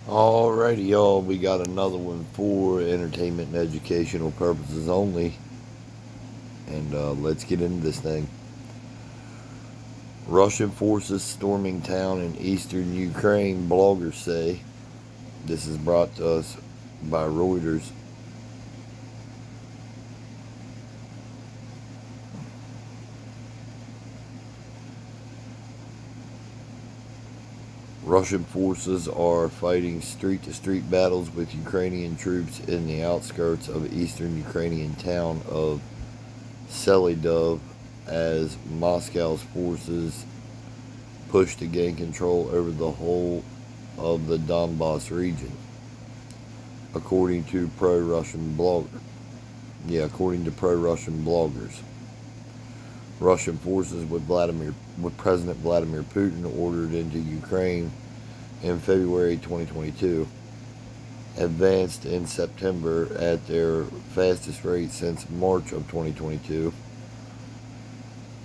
Alrighty, y'all, we got another one for entertainment and educational purposes only. And let's get into this thing. Russian forces storming town in eastern Ukraine, bloggers say. This is brought to us by Reuters. Russian forces are fighting street to street battles with Ukrainian troops in the outskirts of eastern Ukrainian town of Selidov as Moscow's forces push to gain control over the whole of the Donbass region, according to pro-Russian blogger. According to pro-Russian bloggers. Russian forces with President Vladimir Putin ordered into Ukraine in February 2022 advanced in September at their fastest rate since March of 2022,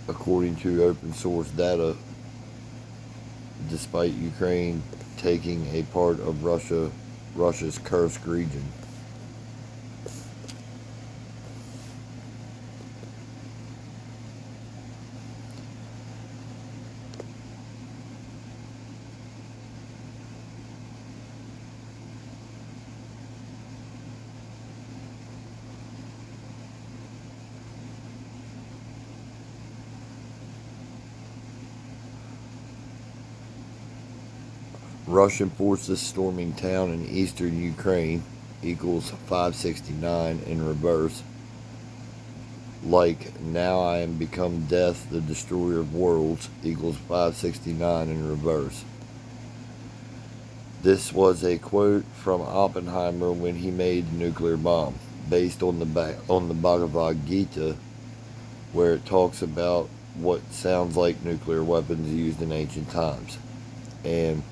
according to open source data, despite Ukraine taking a part of Russia's Kursk region. Russian forces storming town in eastern Ukraine equals 569 in reverse. Like, now I am become death, the destroyer of worlds equals 569 in reverse. This was a quote from Oppenheimer when he made the nuclear bomb, based on the Bhagavad Gita, where it talks about what sounds like nuclear weapons used in ancient times. And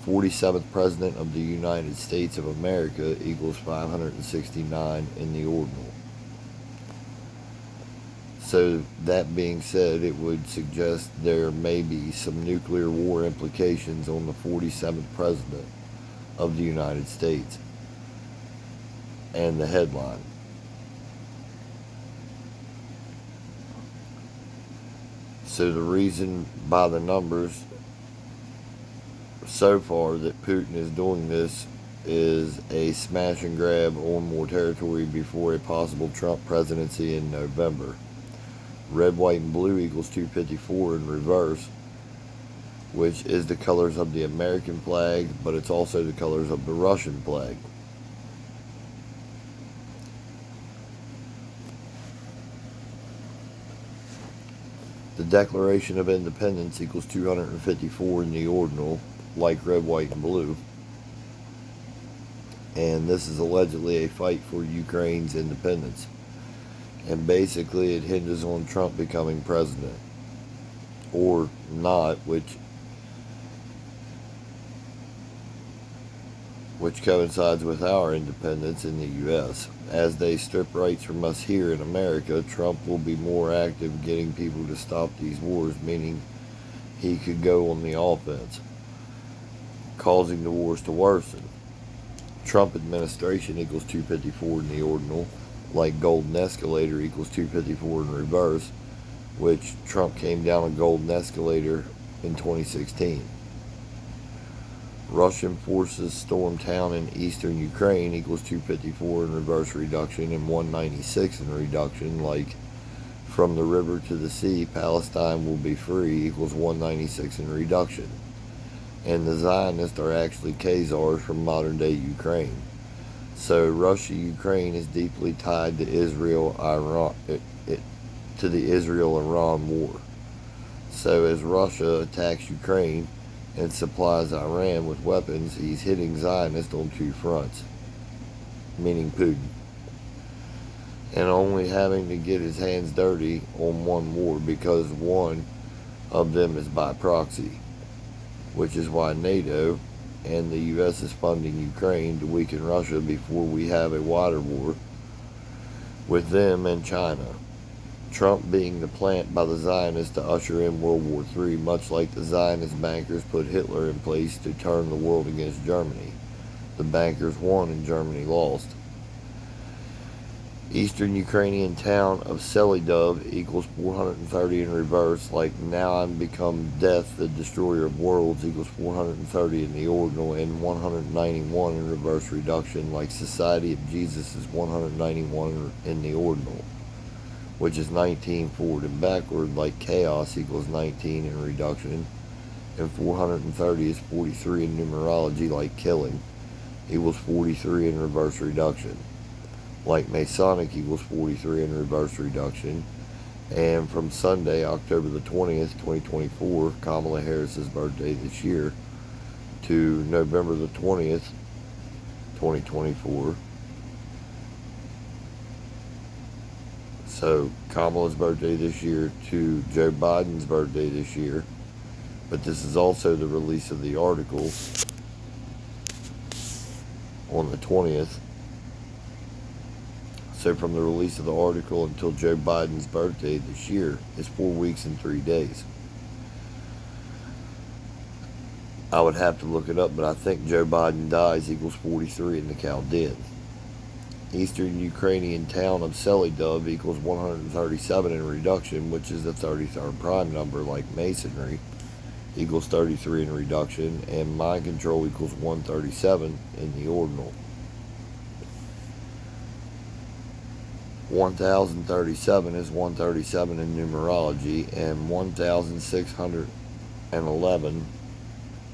47th President of the United States of America equals 569 in the ordinal. So, that being said, it would suggest there may be some nuclear war implications on the 47th President of the United States. And the headline. So, the reason by the numbers so far that Putin is doing this is a smash and grab on more territory before a possible Trump presidency in November. Red, white, and blue equals 254 in reverse, which is the colors of the American flag, but it's also the colors of the Russian flag. The Declaration of Independence equals 254 in the ordinal, like red, white, and blue. And this is allegedly a fight for Ukraine's independence. And basically it hinges on Trump becoming president. Or not, which coincides with our independence in the U.S. As they strip rights from us here in America, Trump will be more active getting people to stop these wars, meaning he could go on the offense, causing the wars to worsen. Trump administration equals 254 in the ordinal, like golden escalator equals 254 in reverse, which Trump came down a golden escalator in 2016. Russian forces storm town in eastern Ukraine equals 254 in reverse reduction and 196 in reduction, like from the river to the sea, Palestine will be free equals 196 in reduction. And the Zionists are actually Khazars from modern day Ukraine. So Russia-Ukraine is deeply tied to to the Israel-Iran war. So as Russia attacks Ukraine and supplies Iran with weapons, he's hitting Zionists on two fronts, meaning Putin, and only having to get his hands dirty on one war because one of them is by proxy, which is why NATO and the U.S. is funding Ukraine to weaken Russia before we have a wider war with them and China. Trump being the plant by the Zionists to usher in World War III, much like the Zionist bankers put Hitler in place to turn the world against Germany. The bankers won and Germany lost. Eastern Ukrainian town of Selidov equals 430 in reverse, like now I'm become death, the destroyer of worlds equals 430 in the ordinal, and 191 in reverse reduction, like Society of Jesus is 191 in the ordinal, which is 19 forward and backward, like chaos equals 19 in reduction, and 430 is 43 in numerology, like killing equals 43 in reverse reduction. Like Masonic equals 43 in reverse reduction. And from Sunday, October the 20th, 2024, Kamala Harris's birthday this year, to November the 20th, 2024. So Kamala's birthday this year to Joe Biden's birthday this year. But this is also the release of the article on the 20th. So from the release of the article until Joe Biden's birthday this year is 4 weeks and 3 days. I would have to look it up, but I think Joe Biden dies equals 43 in the Chaldean. Eastern Ukrainian town of Selidov equals 137 in reduction, which is the 33rd prime number, like Masonry, equals 33 in reduction, and mind control equals 137 in the ordinal. 1037 is 137 in numerology, and 1611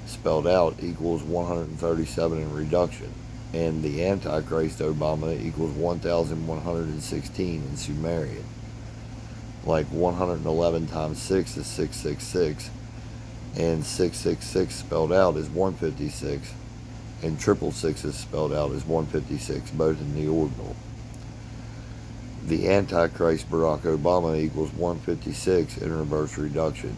spelled out equals 137 in reduction, and the Antichrist Obama equals 1116 in Sumerian. Like 111 times 6 is 666, and 666 spelled out is 156, and 666 is spelled out as 156, both in the ordinal. The Antichrist Barack Obama equals 156 in reverse reduction.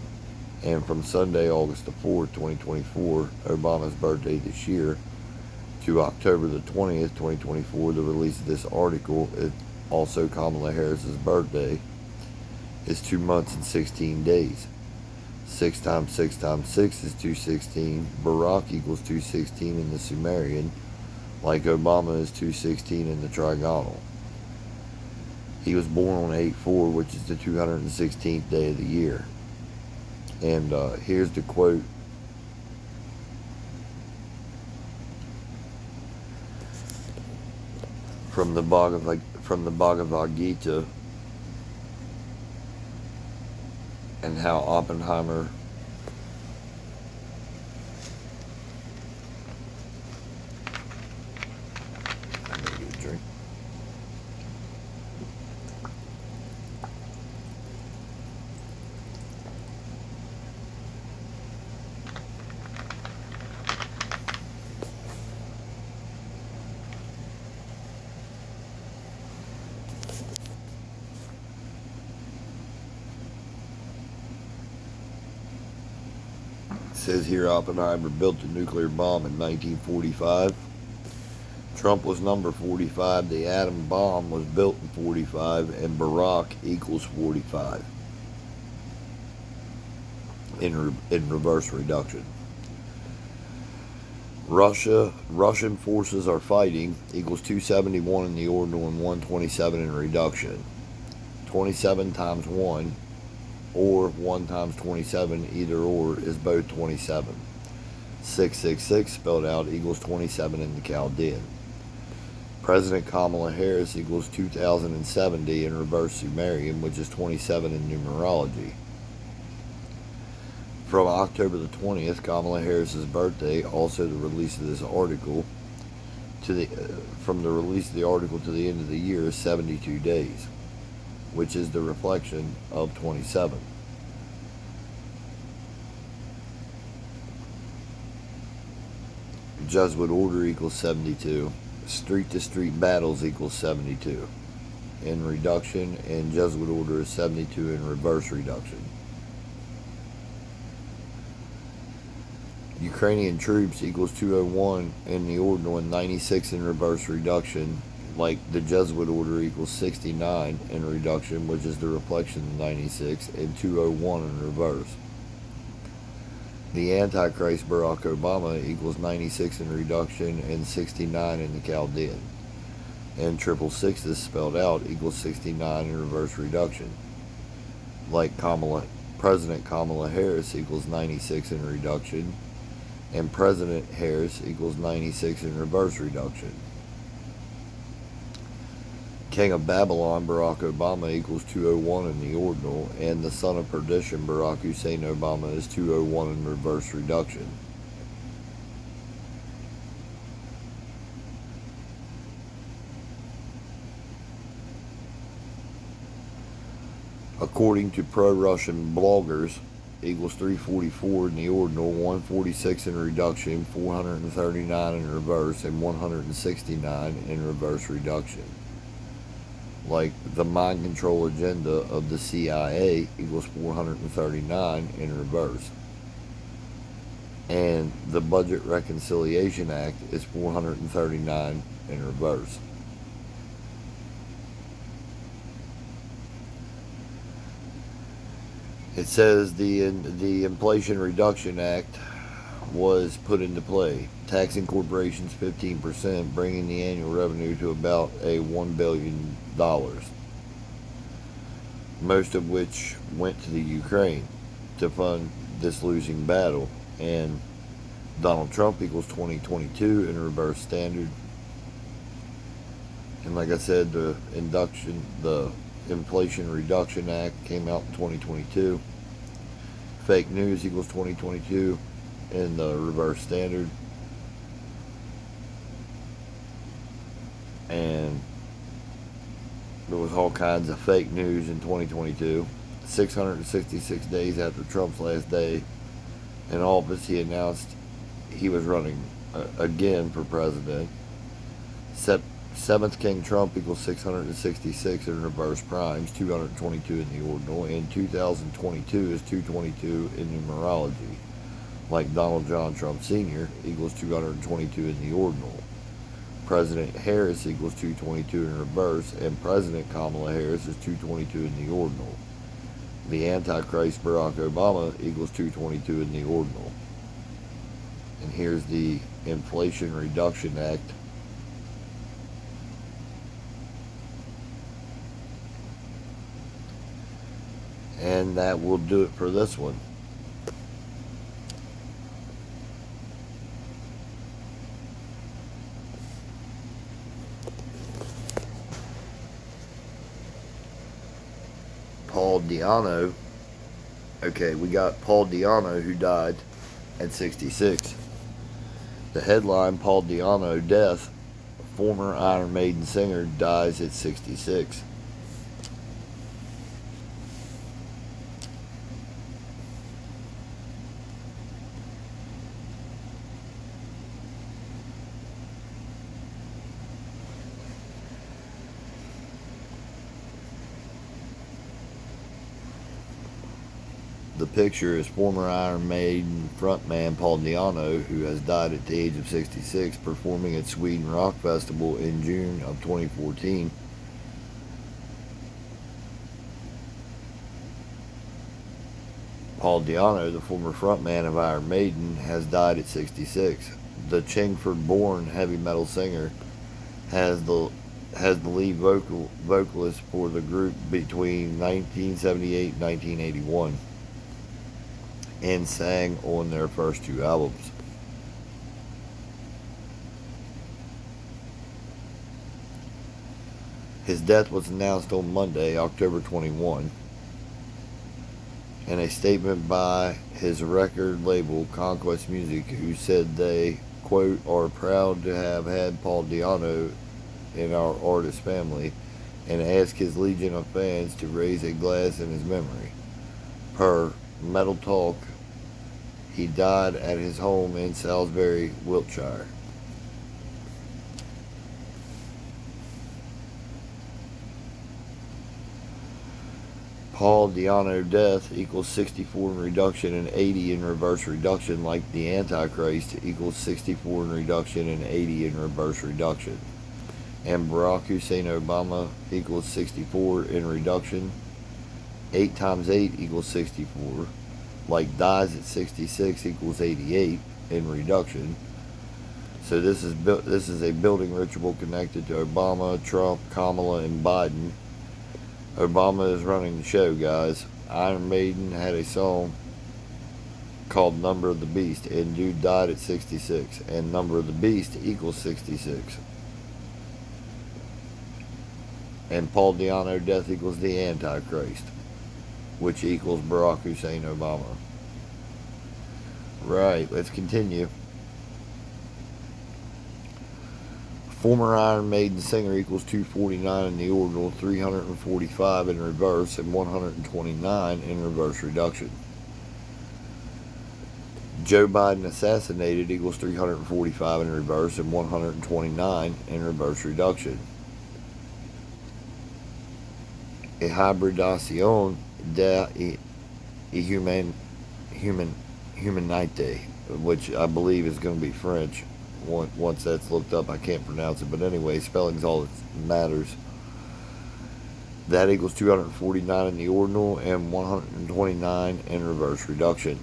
And from Sunday, August the 4th, 2024, Obama's birthday this year, to October the 20th, 2024, the release of this article, also Kamala Harris's birthday, is 2 months and 16 days. 6 times 6 times 6 is 216. Barack equals 216 in the Sumerian, like Obama is 216 in the Trigonal. He was born on 8/4, which is the 216th day of the year. And here's the quote from the Bhagavad Gita, and how Oppenheimer says here, Oppenheimer built the nuclear bomb in 1945. Trump was number 45. The atom bomb was built in 45, and Barack equals 45 in reverse reduction. Russian forces are fighting equals 271 in the ordinal and 127 in reduction. 27 times 1 or 1 times 27, either or, is both 27. 666 spelled out equals 27 in the Chaldean. President Kamala Harris equals 2070 in reverse Sumerian, which is 27 in numerology. From October the 20th, Kamala Harris's birthday, also the release of this article, from the release of the article to the end of the year is 72 days, which is the reflection of 27. Jesuit order equals 72. Street to street battles equals 72 in reduction, and Jesuit order is 72 in reverse reduction. Ukrainian troops equals 201 in the ordinal and 96 in reverse reduction, like the Jesuit order equals 69 in reduction, which is the reflection of 96, and 201 in reverse. The Antichrist Barack Obama equals 96 in reduction and 69 in the Chaldean. And 666 is spelled out equals 69 in reverse reduction. Like President Kamala Harris equals 96 in reduction, and President Harris equals 96 in reverse reduction. King of Babylon Barack Obama equals 201 in the ordinal, and the son of perdition Barack Hussein Obama is 201 in reverse reduction. According to pro-Russian bloggers, equals 344 in the ordinal, 146 in reduction, 439 in reverse, and 169 in reverse reduction. Like the mind control agenda of the CIA equals 439 in reverse. And the Budget Reconciliation Act is 439 in reverse. It says the Inflation Reduction Act was put into play, taxing corporations 15%, bringing the annual revenue to about $1 billion, most of which went to the Ukraine to fund this losing battle. And Donald Trump equals 2022 in reverse standard. And like I said, the Inflation Reduction Act came out in 2022. Fake news equals 2022 in the reverse standard. And there was all kinds of fake news in 2022. 666 days after Trump's last day in office, he announced he was running again for president. 7th King Trump equals 666 in reverse primes, 222 in the ordinal, and 2022 is 222 in numerology. Like Donald John Trump Sr. equals 222 in the ordinal. President Harris equals 222 in reverse, and President Kamala Harris is 222 in the ordinal. The Antichrist Barack Obama equals 222 in the ordinal. And here's the Inflation Reduction Act. And that will do it for this one. Paul Diano. Okay, we got Paul Diano, who died at 66. The headline, Paul Diano death, former Iron Maiden singer, dies at 66. The picture is former Iron Maiden frontman Paul Diano, who has died at the age of 66, performing at Sweden Rock Festival in June of 2014. Paul Diano, the former frontman of Iron Maiden, has died at 66. The Chingford-born heavy metal singer has the lead vocalist for the group between 1978 and 1981. And sang on their first 2 albums. His death was announced on Monday, October 21, in a statement by his record label, Conquest Music, who said they, quote, are proud to have had Paul Diano in our artist family and ask his legion of fans to raise a glass in his memory. Per Metal Talk, he died at his home in Salisbury, Wiltshire. Paul Diano death equals 64 in reduction and 80 in reverse reduction, like the Antichrist equals 64 in reduction and 80 in reverse reduction. And Barack Hussein Obama equals 64 in reduction. 8 times 8 equals 64. like dies at 66 equals 88 in reduction. So this is a building ritual connected to Obama, Trump, Kamala, and Biden. Obama is running the show, guys. Iron Maiden had a song called Number of the Beast, and dude died at 66, and Number of the Beast equals 66. And Paul Diano, death equals the Antichrist, which equals Barack Hussein Obama. Right, let's continue. Former Iron Maiden singer equals 249 in the ordinal, 345 in reverse, and 129 in reverse reduction. Joe Biden assassinated equals 345 in reverse and 129 in reverse reduction. A hybridación de humanité, which I believe is going to be French. Once that's looked up, I can't pronounce it, but anyway, spelling's all that matters. That equals 249 in the ordinal and 129 in reverse reduction.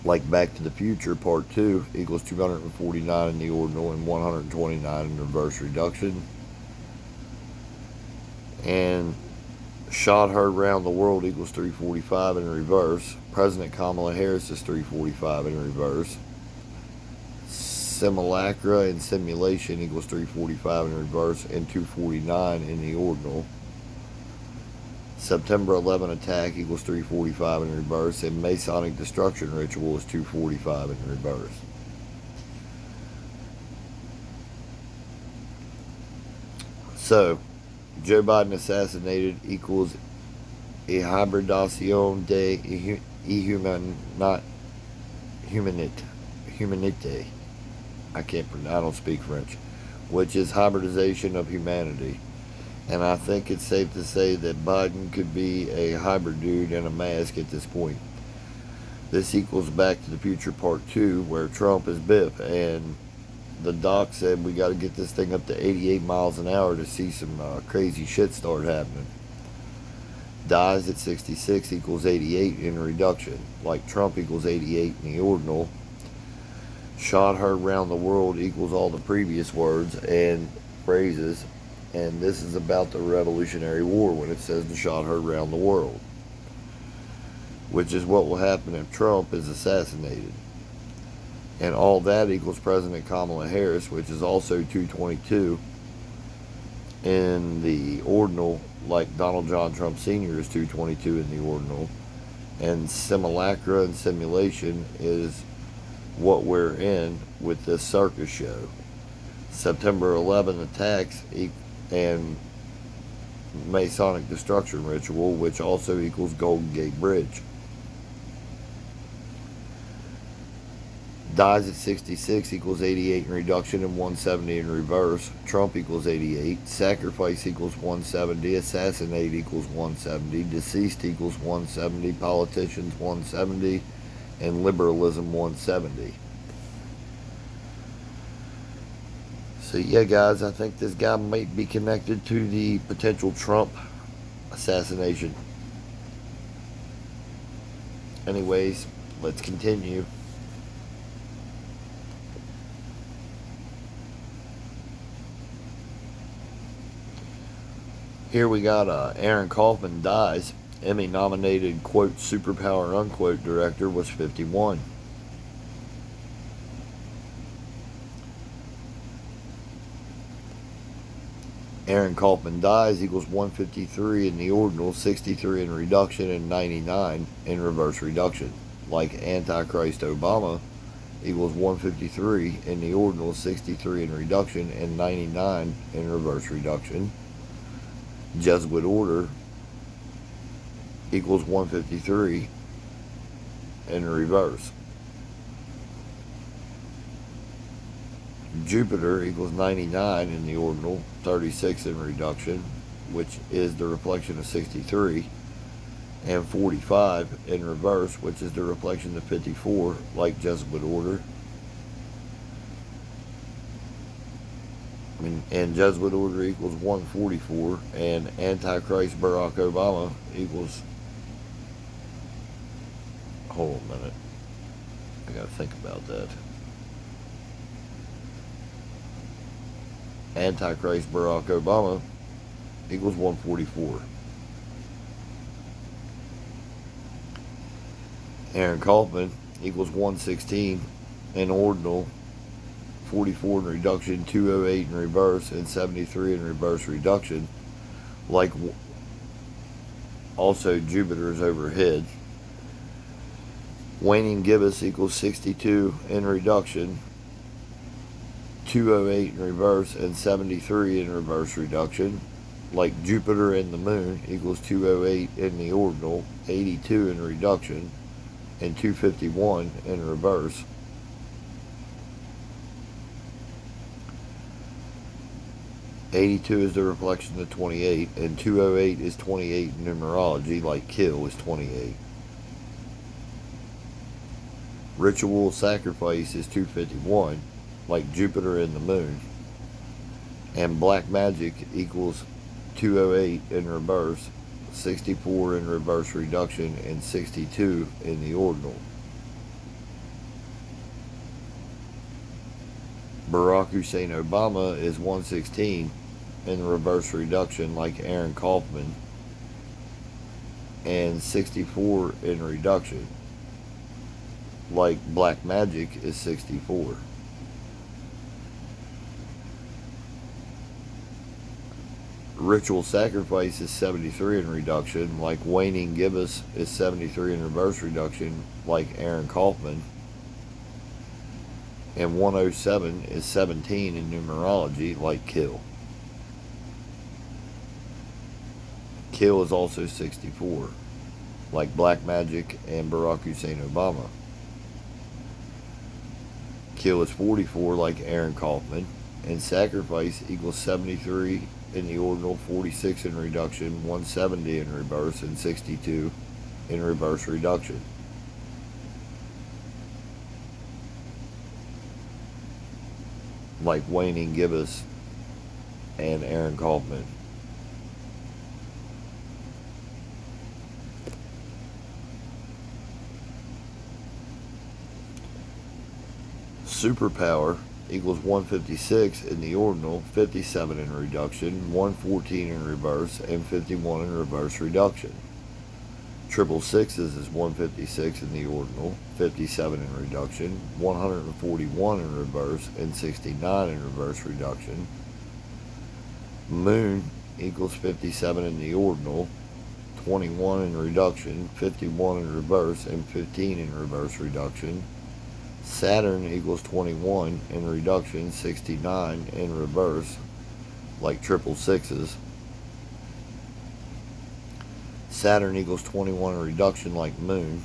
Like Back to the Future Part 2 equals 249 in the ordinal and 129 in reverse reduction. And Shot Heard Round the World equals 345 in reverse. President Kamala Harris is 345 in reverse. Simulacra and Simulation equals 345 in reverse and 249 in the ordinal. September 11 Attack equals 345 in reverse, and Masonic Destruction Ritual is 245 in reverse. So, Joe Biden assassinated equals a hybridación de humanité. I don't speak French, which is hybridization of humanity. And I think it's safe to say that Biden could be a hybrid dude in a mask at this point. This equals Back to the Future Part 2, where Trump is Biff, and the doc said we got to get this thing up to 88 miles an hour to see some crazy shit start happening. Dies at 66 equals 88 in reduction, like Trump equals 88 in the ordinal. Shot Heard Round the World equals all the previous words and phrases. And this is about the Revolutionary War when it says the shot heard round the world, which is what will happen if Trump is assassinated. And all that equals President Kamala Harris, which is also 222 in the ordinal, like Donald John Trump Sr. is 222 in the ordinal. And Simulacra and Simulation is what we're in with this circus show. September 11 attacks and Masonic Destruction Ritual, which also equals Golden Gate Bridge. Dies at 66 equals 88 in reduction and 170 in reverse. Trump equals 88. Sacrifice equals 170. Assassinate equals 170. Deceased equals 170. Politicians 170. And liberalism 170. So yeah, guys, I think this guy might be connected to the potential Trump assassination. Anyways, let's continue. Here we got Aaron Kaufman dies. Emmy-nominated, quote, superpower, unquote, director was 51. Aaron Kaufman dies equals 153 in the ordinal, 63 in reduction, and 99 in reverse reduction. Like Antichrist Obama equals 153 in the ordinal, 63 in reduction, and 99 in reverse reduction. Jesuit order equals 153 in reverse. Jupiter equals 99 in the ordinal, 36 in reduction, which is the reflection of 63, and 45 in reverse, which is the reflection of 54, like Jesuit order. And Jesuit order equals 144, and Antichrist Barack Obama equals Hold on a minute. I gotta think about that. Antichrist Barack Obama equals 144. Aaron Kaufman equals 116 in ordinal, 44 in reduction, 208 in reverse, and 73 in reverse reduction. Like also Jupiter's overhead. Waning gibbous equals 62 in reduction, 208 in reverse, and 73 in reverse reduction. Like Jupiter and the Moon equals 208 in the ordinal, 82 in reduction, and 251 in reverse. '82 is the reflection of 28, and 208 is 28 in numerology, like kill is 28. Ritual sacrifice is 251, like Jupiter and the Moon. And black magic equals 208 in reverse, 64 in reverse reduction, and 62 in the ordinal. Barack Hussein Obama is 116 in reverse reduction, like Aaron Kaufman, and 64 in reduction, like black magic is 64. Ritual sacrifice is 73 in reduction, like waning gibbous is 73 in reverse reduction, like Aaron Kaufman, and 107 is 17 in numerology, like kill. Kill is also 64, like black magic and Barack Hussein Obama. Kill is 44, like Aaron Kaufman, and sacrifice equals 73 in the ordinal, 46 in reduction, 170 in reverse, and 62 in reverse reduction. Like waning gibbous and Aaron Kaufman. Superpower equals 156 in the ordinal, 57 in reduction, 114 in reverse, and 51 in reverse reduction. Triple sixes is 156 in the ordinal, 57 in reduction, 141 in reverse, and 69 in reverse reduction. Moon equals 57 in the ordinal, 21 in reduction, 51 in reverse, and 15 in reverse reduction. Saturn equals 21 in reduction, 69 in reverse, like triple sixes. Saturn equals 21 in reduction, like Moon.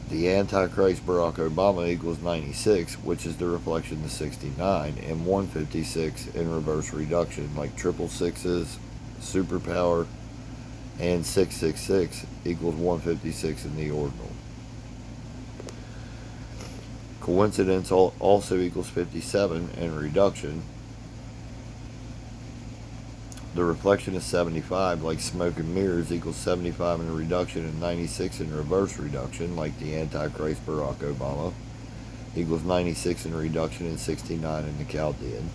The Antichrist Barack Obama equals 96, which is the reflection of 69, and 156 in reverse reduction, like triple sixes, superpower, and 666 equals 156 in the ordinal. Coincidence also equals 57 in reduction. The reflection is 75, like smoke and mirrors, equals 75 in reduction and 96 in reverse reduction, like the Antichrist Barack Obama, equals 96 in reduction and 69 in the Chaldean.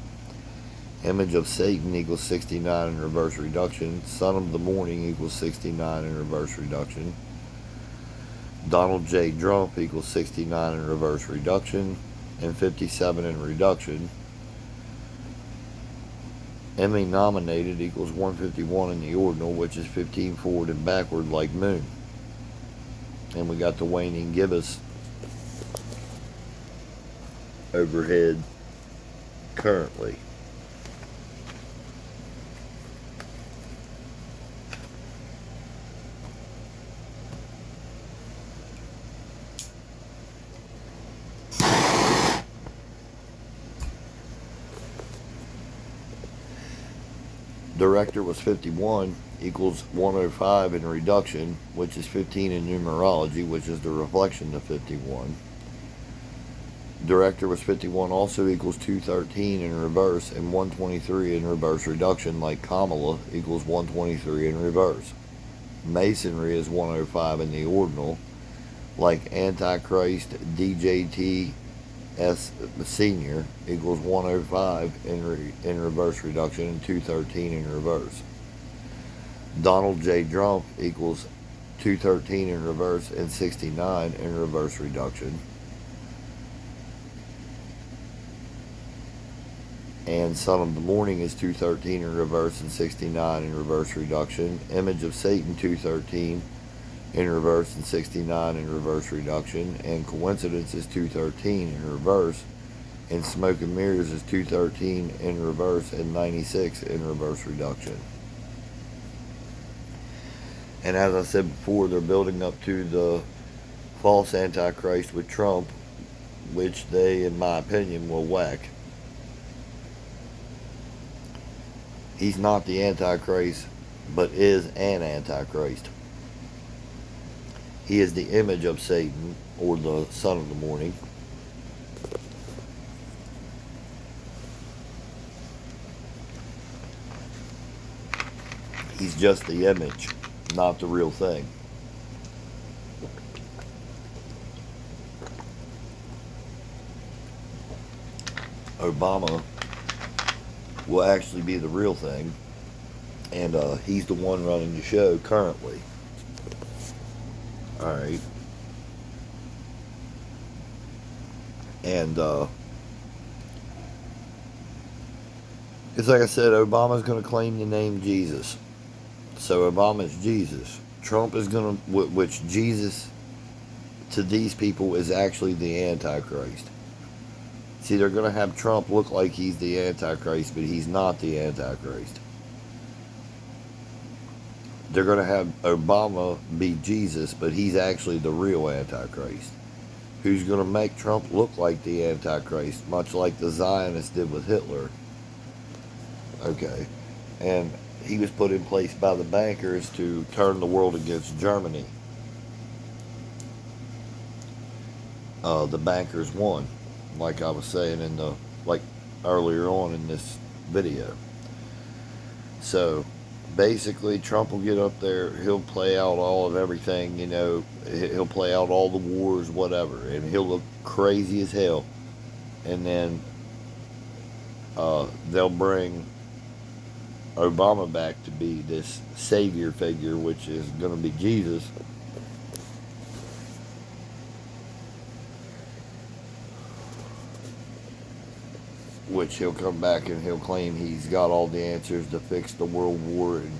Image of Satan equals 69 in reverse reduction. Son of the Morning equals 69 in reverse reduction. Donald J. Trump equals 69 in reverse reduction and 57 in reduction. Emmy nominated equals 151 in the ordinal, which is 15 forward and backward, like Moon. And we got the waning gibbous overhead currently. Director was 51 equals 105 in reduction, which is 15 in numerology, which is the reflection of 51. Director was 51 also equals 213 in reverse, and 123 in reverse reduction, like Kamala, equals 123 in reverse. Masonry is 105 in the ordinal, like Antichrist DJT S Senior equals 105 in reverse reduction and 213 in reverse. Donald J. Trump equals 213 in reverse and 69 in reverse reduction. And Son of the Morning is 213 in reverse and 69 in reverse reduction. Image of Satan 213 in reverse and 69 in reverse reduction. And Coincidence is 213 in reverse. And Smoke and Mirrors is 213 in reverse and 96 in reverse reduction. And as I said before, they're building up to the false Antichrist with Trump, which they, in my opinion, will whack. He's not the Antichrist, but is an Antichrist. He is the image of Satan, or the Son of the Morning. He's just the image, not the real thing. Obama will actually be the real thing, and he's the one running the show currently. Alright. And it's like I said, Obama's going to claim the name Jesus. So Obama's Jesus. Trump is going to, which Jesus to these people is actually the Antichrist. See, they're going to have Trump look like he's the Antichrist, but he's not the Antichrist. They're going to have Obama be Jesus, but he's actually the real Antichrist, who's going to make Trump look like the Antichrist, much like the Zionists did with Hitler. Okay. And he was put in place by the bankers to turn the world against Germany. The bankers won, like I was saying in the, like earlier on in this video. So basically, Trump will get up there, he'll play out all of everything, you know, he'll play out all the wars, whatever, and he'll look crazy as hell. And then they'll bring Obama back to be this savior figure, which is going to be Jesus. Which he'll come back and he'll claim he's got all the answers to fix the world war and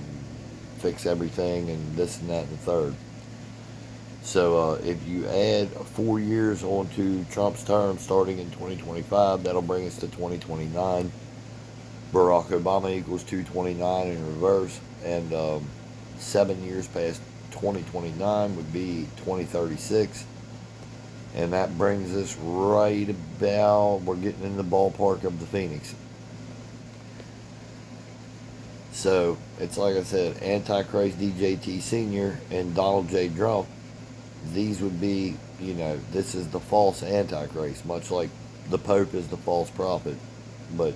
fix everything and this and that and the third. So if you add 4 years onto Trump's term starting in 2025, that'll bring us to 2029. Barack Obama equals 229 in reverse, and 7 years past 2029 would be 2036. And that brings us right about, we're getting in the ballpark of the Phoenix. So, it's like I said, Antichrist DJT Senior and Donald J. Trump, these would be, you know, this is the false Antichrist, much like the Pope is the false prophet. But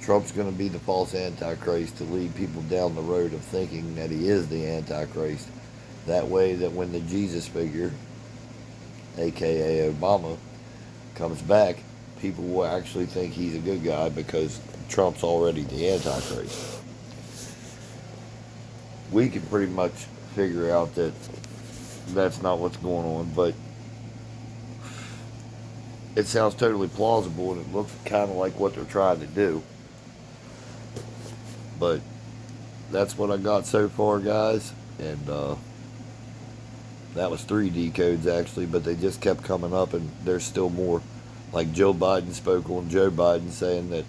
Trump's going to be the false Antichrist to lead people down the road of thinking that he is the Antichrist. That way that when the Jesus figure, aka Obama, comes back, people will actually think he's a good guy because Trump's already the Antichrist. We can pretty much figure out that that's not what's going on, but it sounds totally plausible and it looks kind of like what they're trying to do. But that's what I got so far, guys, and that was 3 decodes actually, but they just kept coming up and there's still more. Like Joe Biden spoke on Joe Biden saying that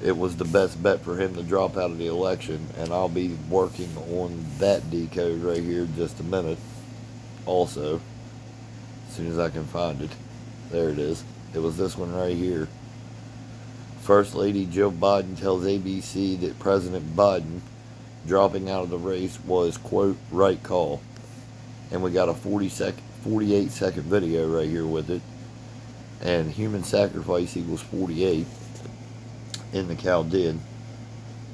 it was the best bet for him to drop out of the election, and I'll be working on that decode right here in just a minute also, as soon as I can find it. There it is. It was this one right here. First Lady Jill Biden tells ABC that President Biden dropping out of the race was, quote, right call. And we got a 48 second video right here with it. And human sacrifice equals 48 in the Chaldean,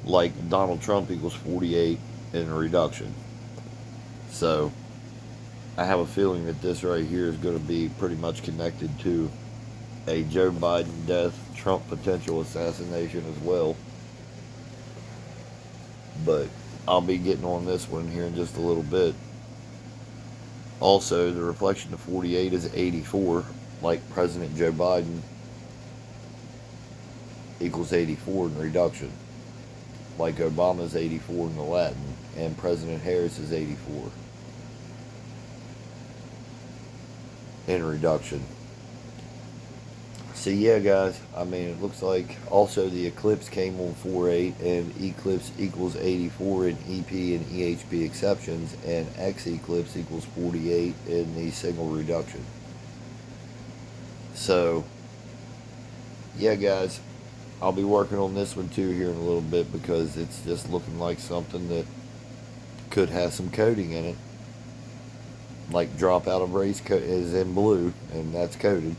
like Donald Trump equals 48 in a reduction. So I have a feeling that this right here is going to be pretty much connected to a Joe Biden death, Trump potential assassination as well. But I'll be getting on this one here in just a little bit. Also, the reflection of 48 is 84, like President Joe Biden equals 84 in reduction, like Obama's 84 in the Latin, and President Harris is 84 in reduction. So yeah, guys, I mean, it looks like also the eclipse came on 4-8, and eclipse equals 84 in EP and EHP exceptions, and X eclipse equals 48 in the single reduction. So yeah, guys, I'll be working on this one too here in a little bit, because it's just looking like something that could have some coding in it. Like drop out of race is in blue, and that's coded.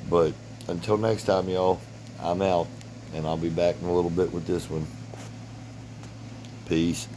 But until next time, y'all, I'm out, and I'll be back in a little bit with this one. Peace.